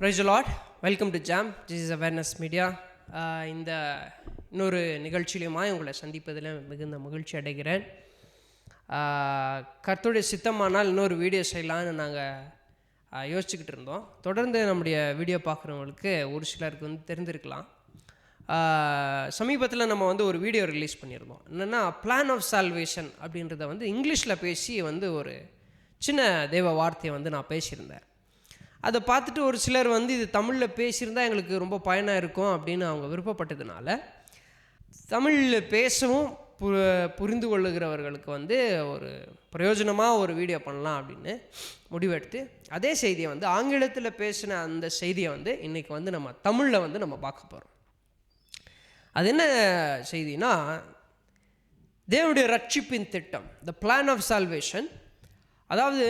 Praise the Lord. Welcome to jam Jesus awareness media. இந்த இன்னொரு நிகழ்ச்சியிலுமாய் உங்களை சந்திப்பதில் மிகுந்த மகிழ்ச்சி அடைகிறேன். கர்த்தருடைய சித்தமானால் இன்னொரு வீடியோ செய்யலான்னு நாங்கள் யோசிச்சுக்கிட்டு இருந்தோம். தொடர்ந்து நம்முடைய வீடியோ பார்க்குறவங்களுக்கு ஒரு சிலருக்கு தெரிஞ்சிருக்கலாம். சமீபத்தில் நம்ம ஒரு வீடியோ ரிலீஸ் பண்ணியிருந்தோம். என்னென்னா பிளான் ஆஃப் சால்வேஷன் அப்படின்றத இங்கிலீஷில் பேசி ஒரு சின்ன தெய்வ வார்த்தையை நான் பேசியிருந்தேன். அதை பார்த்துட்டு ஒரு சிலர் இது தமிழில் பேசியிருந்தால் எங்களுக்கு ரொம்ப பயனாக இருக்கும் அப்படின்னு அவங்க விருப்பப்பட்டதுனால தமிழில் பேசவும் புரிந்து கொள்ளுகிறவர்களுக்கு ஒரு பிரயோஜனமாக ஒரு வீடியோ பண்ணலாம் அப்படின்னு முடிவெடுத்து அதே செய்தியை ஆங்கிலத்தில் பேசின அந்த செய்தியை இன்றைக்கி நம்ம தமிழில் நம்ம பார்க்க போகிறோம். அது என்ன செய்தினா, தேவனுடைய ரட்சிப்பின் திட்டம், த பிளான் ஆஃப் சால்வேஷன். அதாவது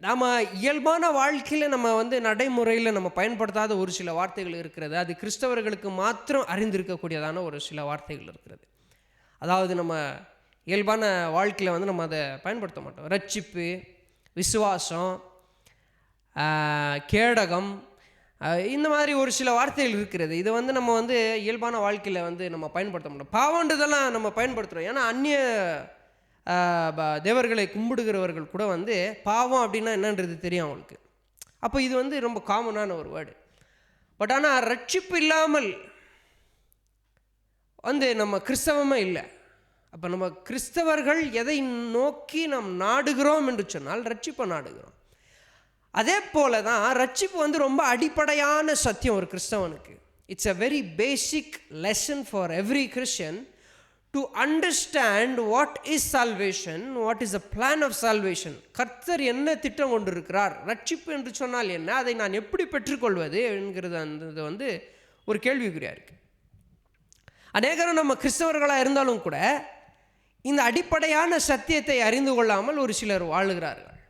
நாம் இயல்பான வாழ்க்கையில் நம்ம நடைமுறையில் நம்ம பயன்படுத்தாத ஒரு சில வார்த்தைகள் இருக்கிறது. அது கிறிஸ்தவர்களுக்கு மாத்திரம் அறிந்திருக்கக்கூடியதான ஒரு சில வார்த்தைகள் இருக்கிறது. அதாவது நம்ம இயல்பான வாழ்க்கையில் நம்ம அதை பயன்படுத்த மாட்டோம். ரட்சிப்பு, விசுவாசம், கேடகம், இந்த மாதிரி ஒரு சில வார்த்தைகள் இருக்கிறது. இதை நம்ம இயல்பான வாழ்க்கையில் நம்ம பயன்படுத்த மாட்டோம். பாவன்றதெல்லாம் நம்ம பயன்படுத்துகிறோம். ஏன்னா அந்நிய தேவர்களை கும்பிடுகிறவர்கள் கூட பாவம் அப்படின்னா என்னன்றது தெரியும் அவங்களுக்கு. அப்போ இது ரொம்ப காமனான ஒரு வேர்டு. பட் ஆனால் ரட்சிப்பு இல்லாமல் நம்ம கிறிஸ்தவமே இல்லை. அப்போ நம்ம கிறிஸ்தவர்கள் எதை நோக்கி நாம் நாடுகிறோம் என்று சொன்னால் ரட்சிப்பை நாடுகிறோம். அதே போல தான் ரட்சிப்பு ரொம்ப அடிப்படையான சத்தியம் ஒரு கிறிஸ்தவனுக்கு. It's a very basic lesson for every Christian to understand what is salvation, what is the plan of salvation. கர்த்தர் என்ன திட்டம் கொண்டிருக்கிறார், ரட்சிப்பு என்று சொன்னால் என்ன, அதை நான் எப்படி பெற்றுக்கொள்வது என்கிறது அந்த ஒரு கேள்விக்குறியாக இருக்குது. அநேகரும் நம்ம கிறிஸ்தவர்களாக இருந்தாலும் கூட இந்த அடிப்படையான சத்தியத்தை அறிந்து கொள்ளாமல் ஒரு சிலர் வாழுகிறார்கள்.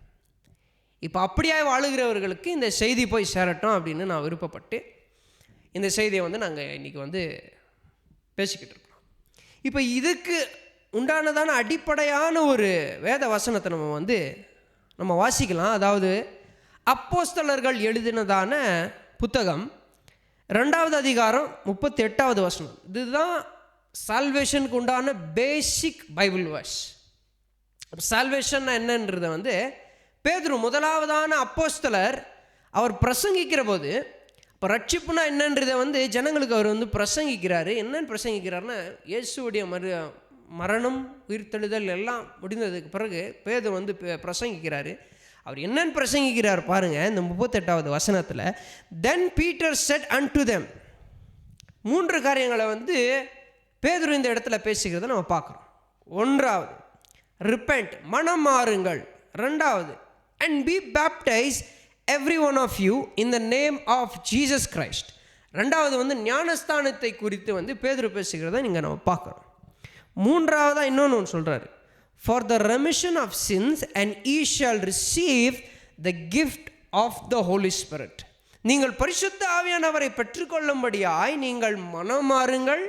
இப்போ அப்படியே வாழுகிறவர்களுக்கு இந்த செய்தி போய் சேரட்டும் அப்படின்னு நான் விருப்பப்பட்டு இந்த செய்தியை நாங்கள் இன்றைக்கி பேசிக்கிட்டு இருக்கோம். இப்போ இதுக்கு உண்டானதான அடிப்படையான ஒரு வேத வசனத்தை நம்ம வாசிக்கலாம். அதாவது அப்போஸ்தலர்கள் எழுதினதான புத்தகம் 2வது அதிகாரம் 38வது வசனம். இதுதான் சால்வேஷனுக்கு உண்டான பேசிக் பைபிள் வேர்ஸ். சால்வேஷன் என்னன்றதை பேதுரு முதலாவதான அப்போஸ்தலர் அவர் பிரசங்கிக்கிற போது, இப்போ ரட்சிப்புனா என்னன்றதை ஜனங்களுக்கு அவர் பிரசங்கிக்கிறாரு. என்னன்னு பிரசங்கிக்கிறாருன்னா, இயேசுடைய மரணம், உயிர்த்தெழுதல் எல்லாம் முடிந்ததுக்கு பிறகு பேதுரு பிரசங்கிக்கிறாரு. அவர் என்னன்னு பிரசங்கிக்கிறார் பாருங்கள், இந்த 38வது வசனத்தில். தென் பீட்டர் செட் அன்டு தெம். 3 காரியங்களை பேதுரு இந்த இடத்துல பேசுகிறத நம்ம பார்க்குறோம். 1வது ரிப்பெண்ட், மனம் மாறுங்கள். 2வது and be baptise every one of you in the name of Jesus Christ. 2வது ஞானஸ்தானத்தை குறித்து பேதுரு பேசுகிறத நீங்கள் நம்ம பார்க்குறோம். 3வதாக இன்னொன்று சொல்கிறாரு, for the remission of sins and ye shall receive the gift of the Holy Spirit. நீங்கள் பரிசுத்த ஆவியானவரை பெற்றுக்கொள்ளும்படியாய் நீங்கள் மனம் மாறுங்கள்,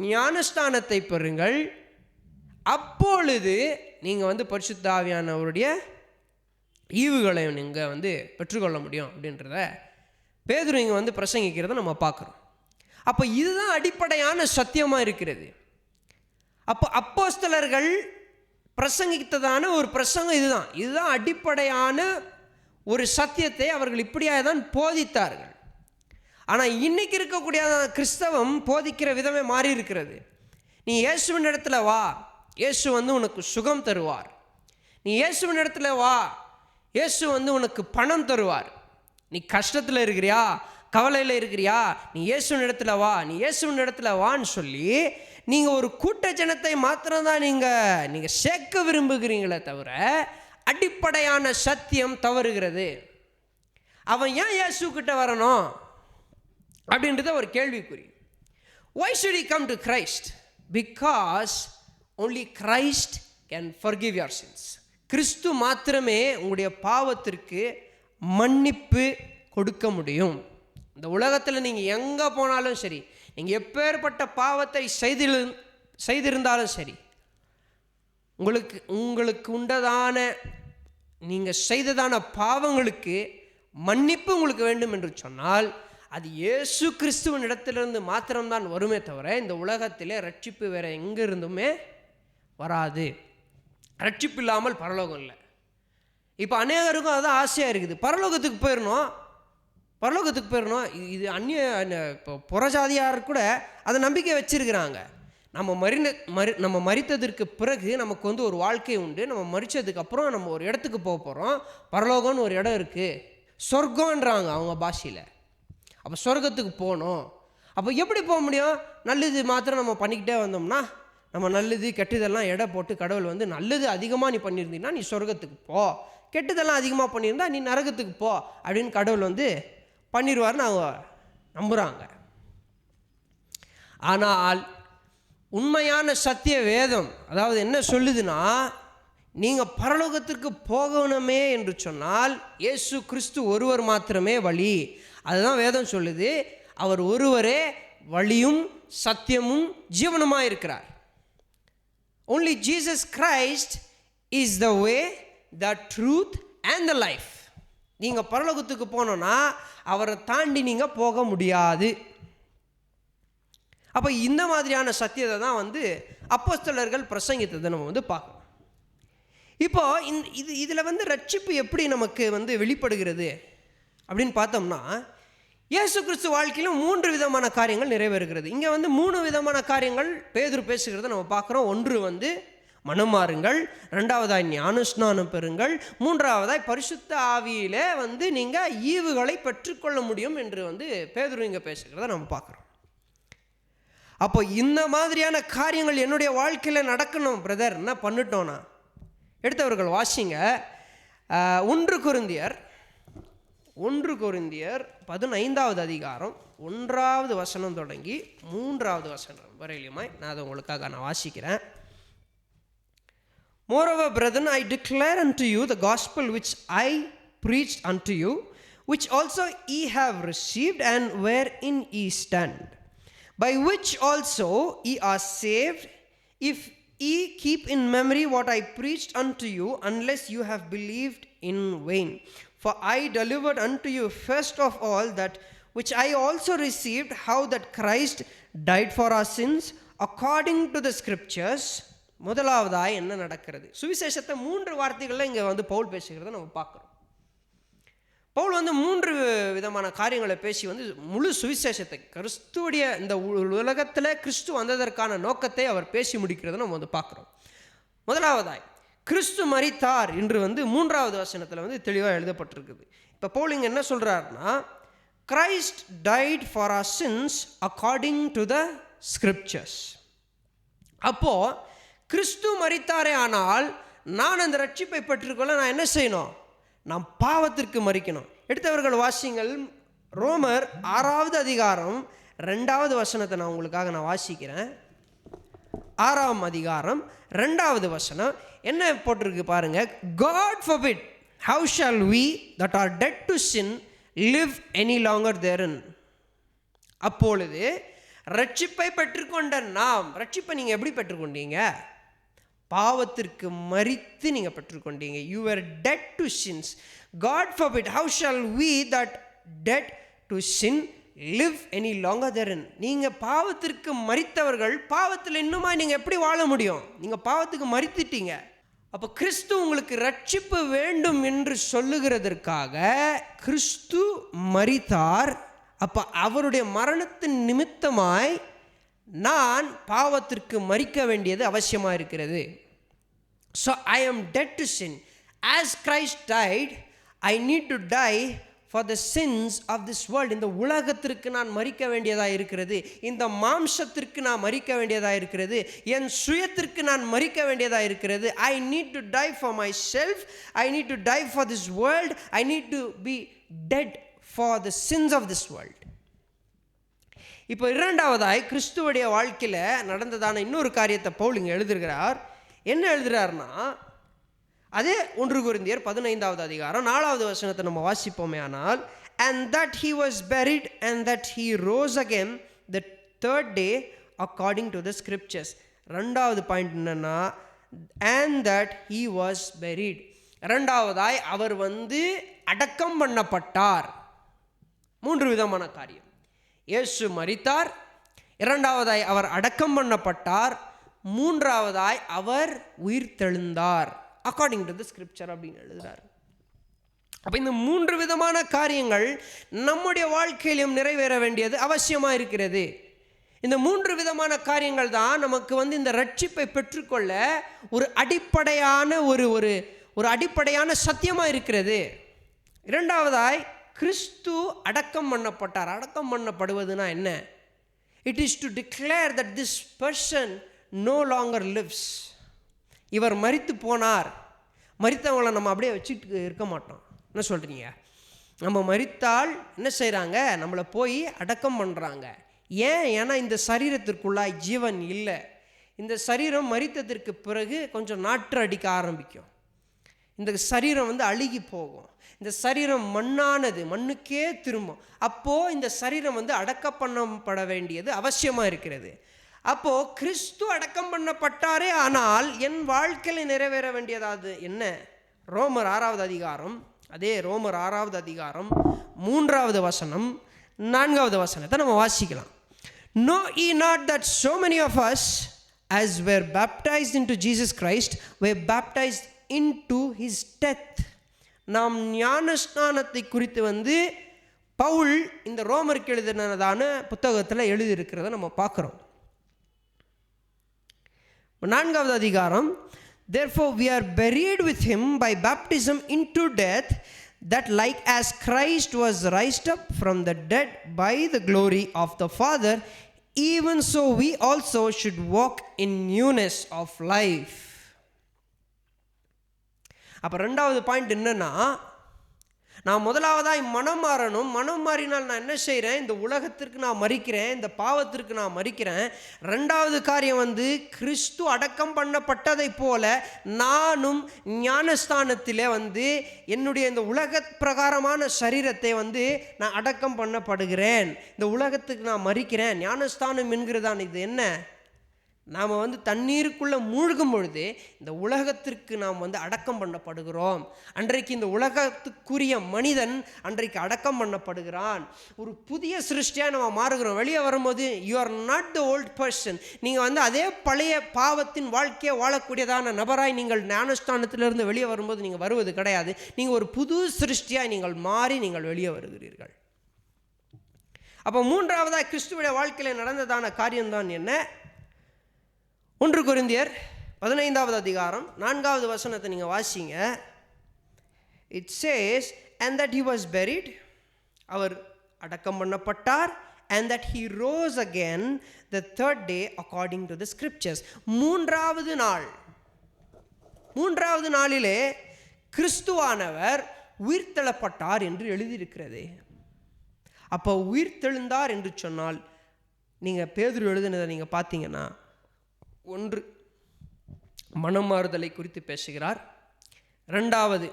ஞானஸ்தானத்தை பெறுங்கள், அப்பொழுது நீங்கள் பரிசுத்த ஆவியானவருடைய ஈவுகளை நீங்கள் பெற்றுக்கொள்ள முடியும் அப்படின்றத பேதுரு இங்கே பிரசங்கிக்கிறத நம்ம பார்க்குறோம். அப்போ இதுதான் அடிப்படையான சத்தியமாக இருக்கிறது. அப்போ அப்போஸ்தலர்கள் பிரசங்கித்ததான ஒரு பிரசங்கம் இதுதான் அடிப்படையான ஒரு சத்தியத்தை அவர்கள் இப்படியாக தான் போதித்தார்கள். ஆனால் இன்றைக்கி இருக்கக்கூடிய கிறிஸ்தவம் போதிக்கிற விதமே மாறி இருக்கிறது. நீ இயேசுவின் இடத்துல வா, இயேசு உனக்கு சுகம் தருவார். நீ இயேசுவின் இடத்துல வா, இயேசு உனக்கு பணம் தருவார். நீ கஷ்டத்தில் இருக்கிறியா, கவலையில் இருக்கிறியா, நீ இயேசுவின் இடத்துல வா, நீ இயேசுவின் இடத்துல வான்னு சொல்லி நீங்கள் ஒரு கூட்ட ஜனத்தை மாத்திரம்தான் நீங்கள் சேர்க்க விரும்புகிறீங்களே தவிர அடிப்படையான சத்தியம் தவறுகிறது. அவன் ஏன் இயேசுக்கிட்ட வரணும் அப்படின்றத ஒரு கேள்விக்குறி. Why should he come to Christ? Because only Christ can forgive your sins. கிறிஸ்து மாத்திரமே உங்களுடைய பாவத்திற்கு மன்னிப்பு கொடுக்க முடியும். இந்த உலகத்தில் நீங்கள் எங்கே போனாலும் சரி, நீங்கள் எப்பேற்பட்ட பாவத்தை செய்திருந்தாலும் சரி, உங்களுக்கு உண்டதான நீங்கள் செய்ததான பாவங்களுக்கு மன்னிப்பு உங்களுக்கு வேண்டும் என்று சொன்னால் அது இயேசு கிறிஸ்துவின் இடத்திலிருந்து மாத்திரம்தான் வருமே தவிர இந்த உலகத்திலே ரட்சிப்பு வேறு எங்கே இருந்துமே வராது. ரட்சிப்பு இல்லாமல் பரலோகம் இல்லை. இப்போ அநேகருக்கும் அதுதான் ஆசையாக இருக்குது, பரலோகத்துக்கு போயிடணும். இது அந்நிய இப்போ புறஜாதியார் கூட அதை நம்பிக்கை வச்சுருக்கிறாங்க. நம்ம மரித்ததற்கு பிறகு நமக்கு வந்து ஒரு வாழ்க்கை உண்டு, நம்ம மரித்ததுக்கப்புறம் நம்ம ஒரு இடத்துக்கு போக போகிறோம், பரலோகம்னு ஒரு இடம் இருக்குது, சொர்க்கன்றாங்க அவங்க பாஷையில். அப்போ சொர்க்கத்துக்கு போகணும். அப்போ எப்படி போக முடியும்? நல்லது மாத்திரம் நம்ம பண்ணிக்கிட்டே வந்தோம்னா, நம்ம நல்லது கெட்டதெல்லாம் எடை போட்டு கடவுள் வந்து நல்லது அதிகமாக நீ பண்ணியிருந்தீங்கன்னா நீ சொர்க்கத்துக்கு போ, கெட்டதெல்லாம் அதிகமாக பண்ணியிருந்தா நீ நரகத்துக்கு போ அப்படின்னு கடவுள் வந்து பண்ணிடுவார்னு அவங்க நம்புகிறாங்க. ஆனால் உண்மையான சத்திய வேதம் அதாவது என்ன சொல்லுதுன்னா, நீங்கள் பரலோகத்திற்கு போகணுமே என்று சொன்னால் இயேசு கிறிஸ்து ஒருவர் மாத்திரமே வழி. அதுதான் வேதம் சொல்லுது. அவர் ஒருவரே வழியும் சத்தியமும் ஜீவனுமாக இருக்கிறார். Only Jesus Christ is the way, the truth and the life. நீங்கள் பரலோகத்துக்கு போனோன்னா அவரை தாண்டி நீங்கள் போக முடியாது. அப்போ இந்த மாதிரியான சத்தியத்தை தான் வந்து அப்போஸ்தலர்கள் பிரசங்கித்ததை நம்ம வந்து பார்க்கணும். இப்போ இதில் வந்து ரட்சிப்பு எப்படி நமக்கு வந்து வெளிப்படுகிறது அப்படின்னு பார்த்தோம்னா, இயேசு கிறிஸ்து வாழ்க்கையிலும் 3 விதமான காரியங்கள் நிறைவேறுகிறது. இங்கே வந்து 3 விதமான காரியங்கள் பேதுரு பேசுகிறத நம்ம பார்க்குறோம். ஒன்று வந்து மனம் மாறுங்கள், 2வதாய் ஞானஸ்நானம் பெறுங்கள், 3வதாய் பரிசுத்த ஆவியிலே வந்து நீங்கள் ஈவுகளை பெற்றுக்கொள்ள முடியும் என்று வந்து பேதுரு இங்கே பேசுகிறத நம்ம பார்க்குறோம். அப்போ இந்த மாதிரியான காரியங்கள் என்னுடைய வாழ்க்கையில் நடக்கணும் பிரதர், என்ன பண்ணிட்டோன்னா எடுத்தவர்கள் வாசிங்க 1 கொரிந்தியர் 15வது அதிகாரம் 1வது வசனம் தொடங்கி 3வது வசனம் வரையிலுமாய் நான் அதை உங்களுக்காக நான் வாசிக்கிறேன். Moreover, brethren, I declare unto you the gospel which I preached unto you, which also ye have received, and wherein ye stand, by which also ye are saved, if ye keep in memory what I preached unto you, unless you have believed in vain. For I delivered unto you first of all that which I also received, how that Christ died for our sins according to the scriptures. முதலாவதாய் என்ன நடக்கிறது? சுவிசேஷத்தை 3 வார்த்தைகளில் இங்கே வந்து பவுல் பேசுகிறத நம்ம பார்க்குறோம். பவுல் வந்து 3 விதமான காரியங்களை பேசி வந்து முழு சுவிசேஷத்தை கிறிஸ்துவுடைய இந்த உலகத்தில் கிறிஸ்து வந்ததற்கான நோக்கத்தை அவர் பேசி முடிக்கிறத நம்ம வந்து பார்க்குறோம். முதலாவதாய் கிறிஸ்து மரித்தார் என்று வந்து 3வது வசனத்தில் வந்து தெளிவாக எழுதப்பட்டிருக்குது. இப்போ பவுல் இங்கே என்ன சொல்கிறாருன்னா, Christ tight for our sins according to the scriptures. அப்போது கிறிஸ்து மரித்தாரே, ஆனால் நான் அந்த ரட்சிப்பை பெற்றுக்கொள்ள நான் என்ன செய்யணும்? நான் பாவத்திற்கு மரிக்கணும். எடுத்தவர்கள் வாசிங்கள் ரோமர் 6வது அதிகாரம் 2வது வசனத்தை நான் உங்களுக்காக நான் வாசிக்கிறேன். 6ஆம் அதிகாரம் 2வது வசனம் என்ன போட்டிருக்கு பாருங்க. God forbid, how shall we that are dead to sin live any longer therein? அப்பொழுது ரட்சிப்பை பெற்றுக்கொண்ட நாம், ரட்சிப்பை நீங்கள் எப்படி பெற்றுக்கொண்டீங்க? பாவத்திற்கு மரித்து நீங்கள் பெற்றுக்கொண்டீங்க. You were dead to sins. God forbid, how shall we that dead to sin live any longer therein? நீங்கள் பாவத்திற்கு மரித்தவர்கள் பாவத்தில் இன்னுமா நீங்கள் எப்படி வாழ முடியும்? நீங்கள் பாவத்துக்கு மரித்துட்டீங்க. அப்போ கிறிஸ்து உங்களுக்கு ரட்சிப்பு வேண்டும் என்று சொல்லுகிறதற்காக கிறிஸ்து மரித்தார். அப்போ அவருடைய மரணத்தின் நிமித்தமாய் நான் பாவத்திற்கு மரிக்க வேண்டியது அவசியமாக இருக்கிறது. So I am dead to sin. As Christ died, I need to die for the sins of this world. இந்த உலகத்திற்கு நான் மரிக்க வேண்டியதாக இருக்கிறது, இந்த மாம்சத்திற்கு நான் மரிக்க வேண்டியதாக இருக்கிறது, என் சுயத்திற்கு நான் மரிக்க வேண்டியதாக இருக்கிறது. I need to die for myself. I need to die for this world. I need to be dead for the sins of this world. இப்போ 2வதாய் கிறிஸ்துவுடைய வாழ்க்கையில் நடந்ததான இன்னொரு காரியத்தை பவுல் இங்கே எழுதுகிறார். என்ன எழுதுகிறார்னா, அதே 1 கொரிந்தியர் 15வது அதிகாரம் 4வது வசனத்தை நம்ம வாசிப்போமே ஆனால், and that he was buried and that he rose again the 3rd day according to the scriptures. 2வது பாயிண்ட் என்னன்னா, and that he was buried. இரண்டாவதாய் அவர் அடக்கம் பண்ணப்பட்டார். 3 விதமான காரியம். இயேசு மரித்தார், இரண்டாவதாய் அவர் அடக்கம் பண்ணப்பட்டார், மூன்றாவதாய் அவர் உயிர்த்தெழுந்தார் அக்கார்டிங் டு தி ஸ்கிரிப்சர் அப்படின்னு எழுதுறார். அப்போ இந்த 3 விதமான காரியங்கள் நம்முடைய வாழ்க்கையிலும் நிறைவேற வேண்டியது அவசியமாக இருக்கிறது. இந்த 3 விதமான காரியங்கள் தான் நமக்கு இந்த ரட்சிப்பை பெற்றுக்கொள்ள ஒரு அடிப்படையான ஒரு அடிப்படையான சத்தியமாக இருக்கிறது. இரண்டாவதாய் கிறிஸ்து அடக்கம் பண்ணப்பட்டார். அடக்கம் பண்ணப்படுவதுனா என்ன? It is to declare that this person no longer lives. இவர் மரித்து போனார். மரித்தவங்களை நம்ம அப்படியே வச்சுட்டு இருக்க மாட்டோம். என்ன சொல்கிறீங்க? நம்ம மரித்தால் என்ன செய்கிறாங்க? நம்மளை போய் அடக்கம் பண்ணுறாங்க. ஏன்னா இந்த சரீரத்திற்குள்ளாய் ஜீவன் இல்லை. இந்த சரீரம் மரித்ததற்கு பிறகு கொஞ்சம் நாற்று அடிக்க ஆரம்பிக்கும். இந்த சரீரம் அழுகி போகும். இந்த சரீரம் மண்ணானது, மண்ணுக்கே திரும்பும். அப்போது இந்த சரீரம் அடக்கம் பண்ணப்பட வேண்டியது அவசியமாக இருக்கிறது. அப்போது கிறிஸ்து அடக்கம் பண்ணப்பட்டாரே, ஆனால் என் வாழ்க்கையில் நிறைவேற வேண்டியதாவது என்ன? ரோமர் 6வது அதிகாரம், அதே ரோமர் 6வது அதிகாரம் 3வது வசனம் 4வது வசனத்தை நம்ம வாசிக்கலாம். Know ye not that so many of us as were baptized into Jesus Christ were baptized into his death. நாம் ஞானஸ்நானத்தை குறித்து பவுல் இந்த ரோமருக்கு எழுதினதான புத்தகத்தில் எழுதியிருக்கிறத நம்ம பார்க்குறோம். 4வது அதிகாரம், therefore we are buried with him by baptism into death, that like as Christ was raised up from the dead by the glory of the Father, even so we also should walk in newness of life. அப்போ 2வது point என்னன்னா, நான் முதலாவதாய் மனம் மாறணும். மனம் மாறினால் நான் என்ன செய்கிறேன்? இந்த உலகத்திற்கு நான் மரிக்கிறேன், இந்த பாவத்திற்கு நான் மரிக்கிறேன். 2வது காரியம் கிறிஸ்து அடக்கம் பண்ணப்பட்டதை போல நானும் ஞானஸ்தானத்திலே என்னுடைய இந்த உலக பிரகாரமான சரீரத்தை நான் அடக்கம் பண்ணப்படுகிறேன். இந்த உலகத்துக்கு நான் மரிக்கிறேன். ஞானஸ்தானம் என்கிறதான் இது என்ன? நாம் தண்ணீருக்குள்ளே மூழ்கும் பொழுது இந்த உலகத்திற்கு நாம் அடக்கம் பண்ணப்படுகிறோம். அன்றைக்கு இந்த உலகத்துக்குரிய மனிதன் அன்றைக்கு அடக்கம் பண்ணப்படுகிறான். ஒரு புதிய சிருஷ்டியாக நம்ம மாறுகிறோம். வெளியே வரும்போது you are not the old person. நீங்கள் அதே பழைய பாவத்தின் வாழ்க்கையை வாழக்கூடியதான நபராய் நீங்கள் ஞானஸ்தானத்திலிருந்து வெளியே வரும்போது நீங்கள் வருவது கிடையாது. நீங்கள் ஒரு புது சிருஷ்டியாய் நீங்கள் மாறி நீங்கள் வெளியே வருகிறீர்கள். அப்போ 3வதாக கிறிஸ்துவுடைய வாழ்க்கையில் நடந்ததான காரியம்தான் என்ன? 1 கொரிந்தியர் 15வது அதிகாரம் 4வது வசனத்தை நீங்கள் வாசிங்க. It chase, and that he was buried, அவர் அடக்கம் பண்ணப்பட்டார், and that he rose again the 3rd day according to the scriptures. 3வது நாளிலே கிறிஸ்துவானவர் உயிர்த்தெழப்பட்டார் என்று எழுதியிருக்கிறது. அப்போ உயிர்த்தெழுந்தார் என்று சொன்னால் நீங்கள் பேதுரு எழுதினதை நீங்கள் பார்த்தீங்கன்னா, 1 மனம் மாறுதலை குறித்து பேசுகிறார். 2வது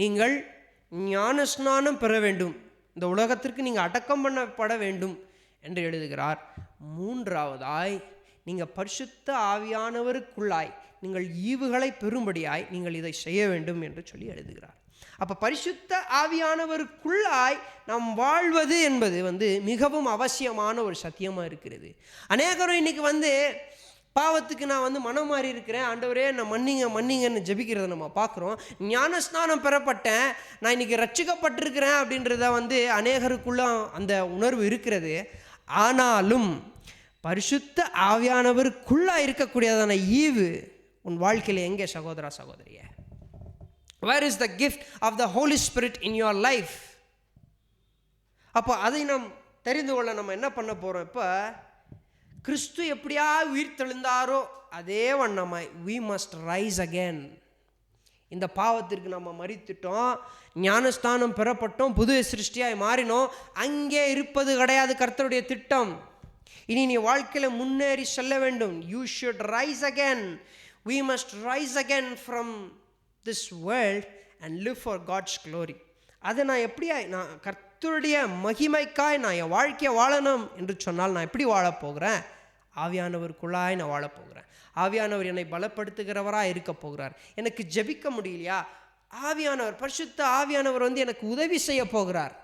நீங்கள் ஞானஸ்நானம் பெற வேண்டும், இந்த உலகத்திற்கு நீங்கள் அடக்கம் பண்ணப்பட வேண்டும் என்று எழுதுகிறார். 3வதாய் நீங்கள் பரிசுத்த ஆவியானவருக்குள்ளாய் நீங்கள் ஈவுகளை பெறும்படியாய் நீங்கள் இதை செய்ய வேண்டும் என்று சொல்லி எழுதுகிறார். அப்போ பரிசுத்த ஆவியானவருக்குள்ளாய் நாம் வாழ்வது என்பது மிகவும் அவசியமான ஒரு சத்தியமாக இருக்கிறது. அநேகரும் இன்னைக்கு பாவத்துக்கு நான் மனம் மாறி இருக்கிறேன், ஆண்டவரே நான் மன்னிங்கன்னு ஜெபிக்கிறத நம்ம பார்க்குறோம். ஞானஸ்நானம் பெறப்பட்டேன், நான் இன்னைக்கு ரட்சிக்கப்பட்டிருக்கிறேன் அப்படின்றத அநேகருக்குள்ள அந்த உணர்வு இருக்கிறது. ஆனாலும் பரிசுத்த ஆவியானவருக்குள்ளே இருக்கக்கூடியதான ஈவு உன் வாழ்க்கையில் எங்கே சகோதரா சகோதரிய? Where is the gift of the Holy Spirit in your life? அப்போ அதை நாம் தெரிந்து கொள்ள நம்ம என்ன பண்ண போகிறோம்? இப்போ கிறிஸ்து எப்படியா உயிர்த்தெழுந்தாரோ அதே வண்ணமாய் we must rise again. இந்த பாவத்திற்கு நம்ம மரித்துட்டோம், ஞானஸ்தானம் பெறப்பட்டோம், புது சிருஷ்டியாய் மாறினோம். அங்கே இருப்பது கிடையாது கர்த்தருடைய திட்டம். இனி நீ வாழ்க்கையில் முன்னேறி செல்ல வேண்டும். You should rise again. We must rise again from this world and live for God's glory. அதை நான் எப்படியா நான் கர்த்தருடைய மகிமைக்காய் நான் என் வாழ்க்கையை வாழணும் என்று சொன்னால் நான் எப்படி வாழப் போகிறேன்? ஆவியானவருக்குள்ளாய் நான் வாழப்போகிறேன். ஆவியானவர் என்னை பலப்படுத்துகிறவராக இருக்க போகிறார். எனக்கு ஜெபிக்க முடியலையா, ஆவியானவர், பரிசுத்த ஆவியானவர் வந்து எனக்கு உதவி செய்ய போகிறார்.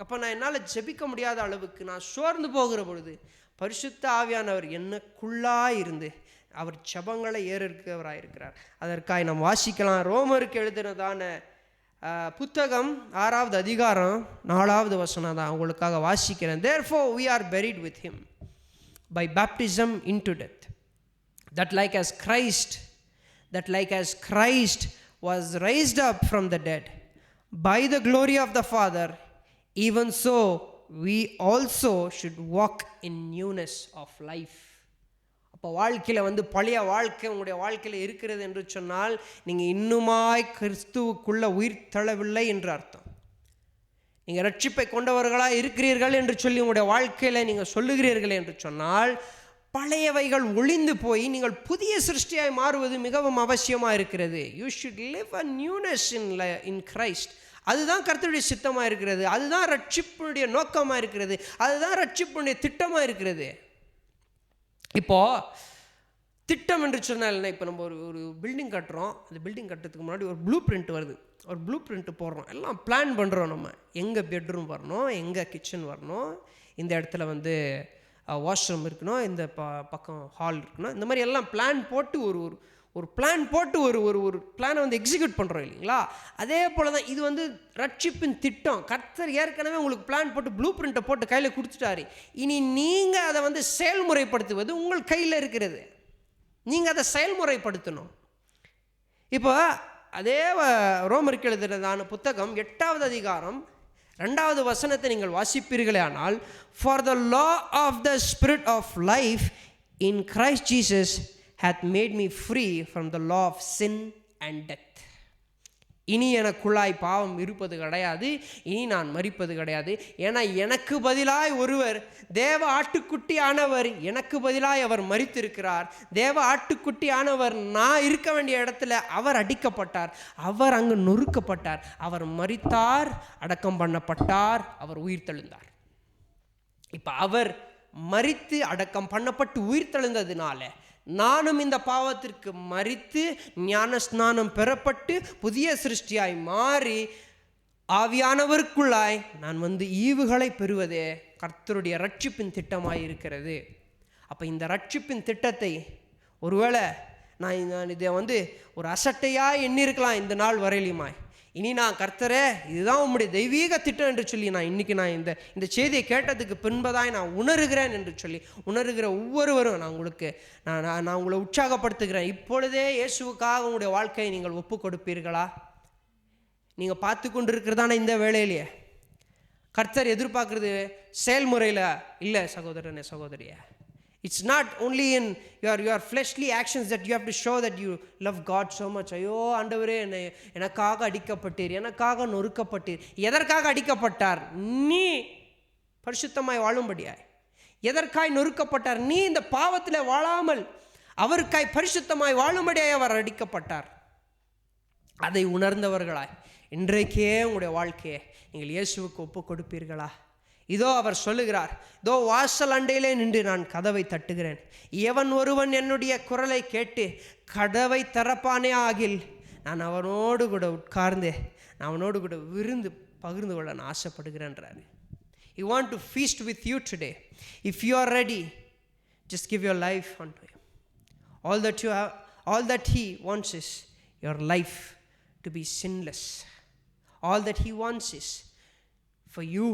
அப்போ நான் என்னால் ஜெபிக்க முடியாத அளவுக்கு நான் சோர்ந்து போகிற பொழுது பரிசுத்த ஆவியானவர் எனக்குள்ளாய் இருந்து அவர் ஜெபங்களை ஏறெடுக்கிறவராக இருக்கிறார். அதற்காக நாம் வாசிக்கலாம். ரோமருக்கு எழுதினதான புத்தகம் 6வது அதிகாரம் 4வது வசனம் தான் உங்களுக்காக வாசிக்கிறேன். Therefore we are buried with him by baptism into death, that like as Christ was raised up from the dead by the glory of the Father, even so we also should walk in newness of life. அப்போ வாழ்க்கையில் வந்து பழைய வாழ்க்கை உங்களுடைய வாழ்க்கையில் இருக்கிறது என்று சொன்னால் நீங்கள் இன்னுமாய் கிறிஸ்துவுக்குள்ளே உயிர் தள்ளவில்லை என்று அர்த்தம். நீங்கள் ரட்சிப்பை கொண்டவர்களாக இருக்கிறீர்கள் என்று சொல்லி உங்களுடைய வாழ்க்கையில் நீங்கள் சொல்லுகிறீர்கள் என்று சொன்னால் பழையவைகள் ஒளிந்து போய் நீங்கள் புதிய சிருஷ்டியாய் மாறுவது மிகவும் அவசியமாக இருக்கிறது. You should live a newness in Christ. அதுதான் கர்த்தருடைய சித்தமாக இருக்கிறது. அதுதான் ரட்சிப்புடைய நோக்கமாக இருக்கிறது. அதுதான் ரட்சிப்புடைய திட்டமாக இருக்கிறது. இப்போது திட்டம் என்று சொன்னால் என்ன, இப்போ நம்ம ஒரு பில்டிங் கட்டுறோம். அந்த பில்டிங் கட்டுறதுக்கு முன்னாடி ஒரு ப்ளூ பிரிண்ட் வருது. ஒரு ப்ளூ பிரிண்ட் போடுறோம், எல்லாம் பிளான் பண்ணுறோம். நம்ம எங்கே பெட்ரூம் வரணும், எங்கே கிச்சன் வரணும், இந்த இடத்துல வந்து வாஷ்ரூம் இருக்கணும், இந்த பக்கம் ஹால் இருக்கணும், இந்த மாதிரி எல்லாம் பிளான் போட்டு ஒரு பிளான் போட்டு ஒரு பிளானை வந்து எக்ஸிக்யூட் பண்ணுறோம் இல்லைங்களா? அதே போல் தான் இது வந்து ரட்சிப்பின் திட்டம். கர்த்தர் ஏற்கனவே உங்களுக்கு பிளான் போட்டு ப்ளூ பிரிண்ட்டை போட்டு கையில் கொடுத்துட்டாரு. இனி நீங்கள் அதை வந்து செயல்முறைப்படுத்துவது உங்கள் கையில் இருக்கிறது. நீங்கள் அதை செயல்முறைப்படுத்தணும். இப்போ அதே ரோமருக்கு எழுதுறதான புத்தகம் 8வது அதிகாரம் 2வது வசனத்தை நீங்கள் வாசிப்பீர்களே ஆனால், for the law of the spirit of life in Christ Jesus hath made me free from the law of sin and death. இனி எனக்குள்ளாய் பாவம் இருப்பது கிடையாது, இனி நான் மரிப்பது கிடையாது. ஏன்னா எனக்கு பதிலாய் ஒருவர், தேவ ஆட்டுக்குட்டி ஆனவர் எனக்கு பதிலாய் அவர் மரித்திருக்கிறார். தேவ ஆட்டுக்குட்டி ஆனவர் நான் இருக்க வேண்டிய இடத்துல அவர் அடிக்கப்பட்டார், அவர் அங்கு நொறுக்கப்பட்டார், அவர் மரித்தார், அடக்கம் பண்ணப்பட்டார், அவர் உயிர் தெழுந்தார். இப்போ அவர் மரித்து அடக்கம் பண்ணப்பட்டு உயிர் தெழுந்ததுனால நானும் இந்த பாவத்திற்கு மரித்து ஞான ஸ்நானம் பெறப்பட்டு புதிய சிருஷ்டியாய் மாறி ஆவியானவருக்குள்ளாய் நான் வந்து ஈவுகளை பெறுவதே கர்த்தருடைய ரட்சிப்பின் திட்டமாய் இருக்கிறது. அப்போ இந்த ரட்சிப்பின் திட்டத்தை ஒருவேளை நான் இதை வந்து ஒரு அசட்டையாக எண்ணிருக்கலாம் இந்த நாள் வரையிலுமாய். இனி நான் கர்த்தரே இதுதான் உம்முடைய தெய்வீக திட்டம் என்று சொல்லி நான் இன்றைக்கி நான் இந்த செய்தியை கேட்டதுக்கு பின்பதாய் நான் உணர்கிறேன் என்று சொல்லி உணர்கிற ஒவ்வொருவரும் நான் உங்களை உற்சாகப்படுத்துகிறேன். இப்பொழுதே இயேசுவுக்காக உங்களுடைய வாழ்க்கையை நீங்கள் ஒப்பு கொடுப்பீர்களா? நீங்கள் பார்த்து கொண்டு இருக்கிறதான இந்த வேளையிலேயே கர்த்தர் எதிர்பார்க்குறது செயல்முறையில் இல்லை சகோதரனே சகோதரியே. It's not only in your fleshly actions that you have to show that you love God so much. ஐயோ ஆண்டவரே, எனக்காக அடிக்கப்பட்டீர், எனக்காக நொறுக்கப்பட்டீர். எதற்காக அடிக்கப்பட்டார்? நீ பரிசுத்தமாய் வாழும்படியாய். எதற்காய் நொறுக்கப்பட்டார்? நீ இந்த பாவத்தில் வாழாமல் அவருக்காய் பரிசுத்தமாய் வாழும்படியாய் அவர் அடிக்கப்பட்டார். அதை உணர்ந்தவர்களாய் இன்றைக்கே உங்களுடைய வாழ்க்கையை நீங்கள் இயேசுவுக்கு ஒப்பு கொடுப்பீர்களா? இதோ அவர் சொல்லுகிறார், இதோ வாசல் அண்டையிலே நின்று நான் கதவை தட்டுகிறேன். எவன் ஒருவன் என்னுடைய குரலை கேட்டு கதவை திறப்பானே ஆகில் நான் அவனோடு கூட உட்கார்ந்து நான் அவனோடு கூட விருந்து பகிர்ந்து கொள்ள நான் ஆசைப்படுகிறேன்றாரு. He want to feast with you today. If you are ready, just give your life unto him. All that you have, all that he wants is your life to be sinless. All that he wants is for you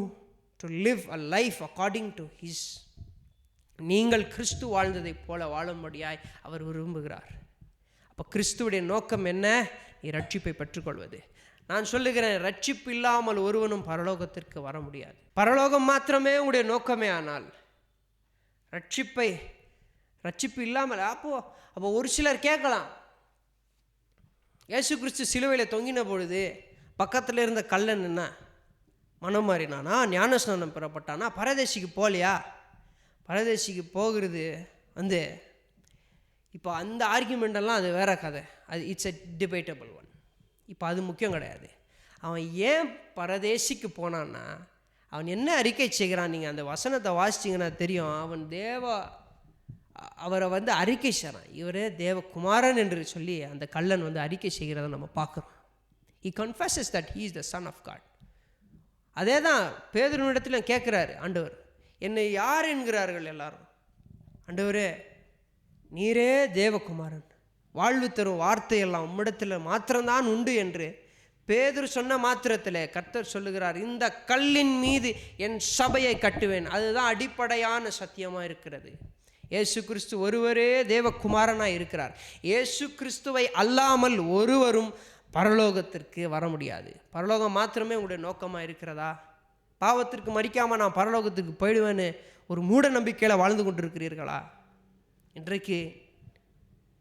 to live a life according to his. நீங்கள் கிறிஸ்து வாழ்ந்ததைப் போல வாழும்படியாய் அவர் விரும்புகிறார். அப்போ கிறிஸ்துவுடைய நோக்கம் என்ன? நீ ரட்சிப்பை பெற்றுக்கொள்வது. நான் சொல்லுகிறேன், ரட்சிப்பு இல்லாமல் ஒருவனும் பரலோகத்திற்கு வர முடியாது. பரலோகம் மாத்திரமே உங்களுடைய நோக்கமே. ஆனால் ரட்சிப்பு இல்லாமல் அப்போ ஒரு சிலர் கேட்கலாம், இயேசு கிறிஸ்து சிலுவையில் தொங்கின பொழுது பக்கத்தில் இருந்த கல்லன் என்ன மனம் மாறினானா, ஞானஸ்நானம் பெறப்பட்டானா, பரதேசிக்கு போகலையா? பரதேசிக்கு போகிறது வந்து இப்போ அந்த ஆர்கியூமெண்டெல்லாம் அது வேற கதை. அது இட்ஸ் எ டிபேட்டபிள் ஒன். இப்போ அது முக்கியம் கிடையாது. அவன் ஏன் பரதேசிக்கு போனான்னா அவன் என்ன அறிக்கை செய்கிறான்? நீங்கள் அந்த வசனத்தை வாசிச்சிங்கன்னா தெரியும். அவன் அவரை வந்து அறிக்கை செய்கிறான், இவரே தேவகுமாரன் என்று சொல்லி அந்த கள்ளன் வந்து அறிக்கை செய்கிறத நம்ம பார்க்குறோம். He confesses that he is the son of God. அதே தான் பேதுருவினிடத்தில் கேட்குறாரு ஆண்டவர், என்னை யார் என்கிறார்கள் எல்லாரும்? ஆண்டவரே, நீரே தேவகுமாரன், வாழ்வு தரும் வார்த்தையெல்லாம் உம்மிடத்தில் மாத்திரம்தான் உண்டு என்று பேதுரு சொன்ன மாத்திரத்தில் கர்த்தர் சொல்லுகிறார், இந்த கல்லின் மீது என் சபையை கட்டுவேன். அதுதான் அடிப்படையான சத்தியமாக இருக்கிறது. இயேசு கிறிஸ்து ஒருவரே தேவகுமாரனாக இருக்கிறார். இயேசு கிறிஸ்துவை அல்லாமல் ஒருவரும் பரலோகத்திற்கு வர முடியாது. பரலோகம் மாத்திரமே உங்களுடைய நோக்கமாக இருக்கிறதா? பாவத்திற்கு மறிக்காமல் நான் பரலோகத்துக்கு போயிடுவேன்னு ஒரு மூட நம்பிக்கையில் வாழ்ந்து கொண்டிருக்கிறீர்களா? இன்றைக்கு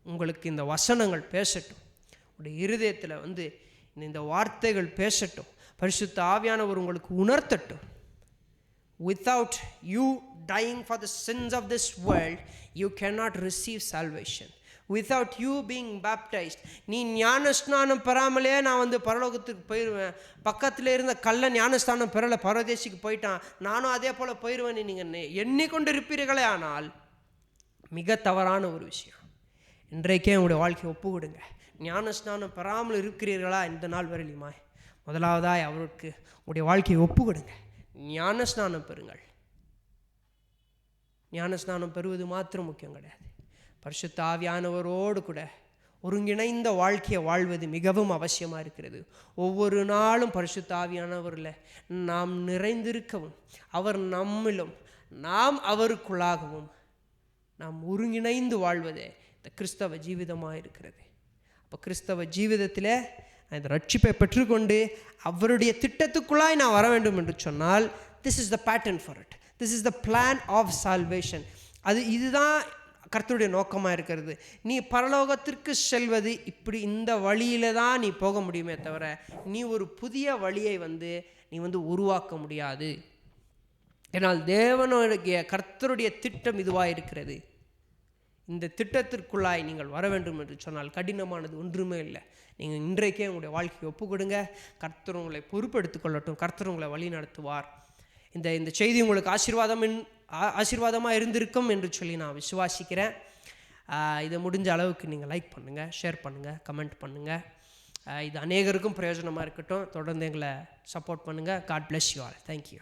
உங்களுக்கு இந்த வசனங்கள் பேசட்டும், உங்களுடைய இருதயத்தில் வந்து இந்த வார்த்தைகள் பேசட்டும், பரிசுத்த ஆவியானவர் உங்களுக்கு உணர்த்தட்டும். Without you dying for the sins of this world, you cannot receive salvation. Without you being baptized, நீ ஞானஸ்நானம் பெறாமலே நான் வந்து பரலோகத்துக்கு போயிடுவேன், பக்கத்தில் இருந்த கள்ள ஞானஸ்தானம் பெறலை, பரதேசிக்கு போயிட்டான், நானும் அதே போல் போயிடுவேன் நீங்கள் எண்ணிக்கொண்டு இருப்பீர்களே. ஆனால் மிக தவறான ஒரு விஷயம். இன்றைக்கே உங்களுடைய வாழ்க்கையை ஒப்பு கொடுங்க. ஞானஸ்நானம் பெறாமல் இருக்கிறீர்களா? இந்த நாள் வரையிலுமா முதலாவதாய் அவருக்கு உங்களுடைய வாழ்க்கையை ஒப்பு கொடுங்க. ஞானஸ்நானம் பெறுங்கள். ஞானஸ்நானம் பெறுவது மாத்திரம் முக்கியம் கிடையாது, பரிசுத்த ஆவியானவரோடு கூட ஒருங்கிணைந்த வாழ்க்கையை வாழ்வது மிகவும் அவசியமாக இருக்கிறது. ஒவ்வொரு நாளும் பரிசுத்த ஆவியானவரில் நாம் நிறைந்திருக்கவும், அவர் நம்மிலும் நாம் அவருக்குள்ளாகவும் நாம் ஒருங்கிணைந்து வாழ்வதே இந்த கிறிஸ்தவ ஜீவிதமாக இருக்கிறது. அப்போ கிறிஸ்தவ ஜீவிதத்தில் இந்த ரட்சிப்பை பெற்றுக்கொண்டு அவருடைய திட்டத்துக்குள்ளாய் நான் வர வேண்டும் என்று சொன்னால், this is the pattern for it, this is the plan of salvation. இதுதான் கர்த்தருடைய நோக்கமாக இருக்கிறது. நீ பரலோகத்திற்கு செல்வது இப்படி இந்த வழியில தான் நீ போக முடியுமே தவிர நீ ஒரு புதிய வழியை நீ உருவாக்க முடியாது. ஏன்னால் தேவனுடைய கர்த்தருடைய திட்டம் இதுவாக இருக்கிறது. இந்த திட்டத்திற்குள்ளாய் நீங்கள் வர வேண்டும் என்று சொன்னால் கடினமானது ஒன்றுமே இல்லை. நீங்கள் இன்றைக்கே உங்களுடைய வாழ்க்கையை ஒப்பு கொடுங்க. கர்த்தர் உங்களை பொறுப்பெடுத்துக் கொள்ளட்டும். கர்த்தர் உங்களை வழி நடத்துவார். இந்த செய்தி உங்களுக்கு ஆசீர்வாதமாக இருந்திருக்கும் என்று சொல்லி நான் விசுவாசிக்கிறேன். இதை முடிஞ்ச அளவுக்கு நீங்கள் லைக் பண்ணுங்கள், ஷேர் பண்ணுங்கள், கமெண்ட் பண்ணுங்கள். இது அநேகருக்கும் பிரயோஜனமாக இருக்கட்டும். தொடர்ந்து எங்களை சப்போர்ட் பண்ணுங்கள். God bless you all. Thank you.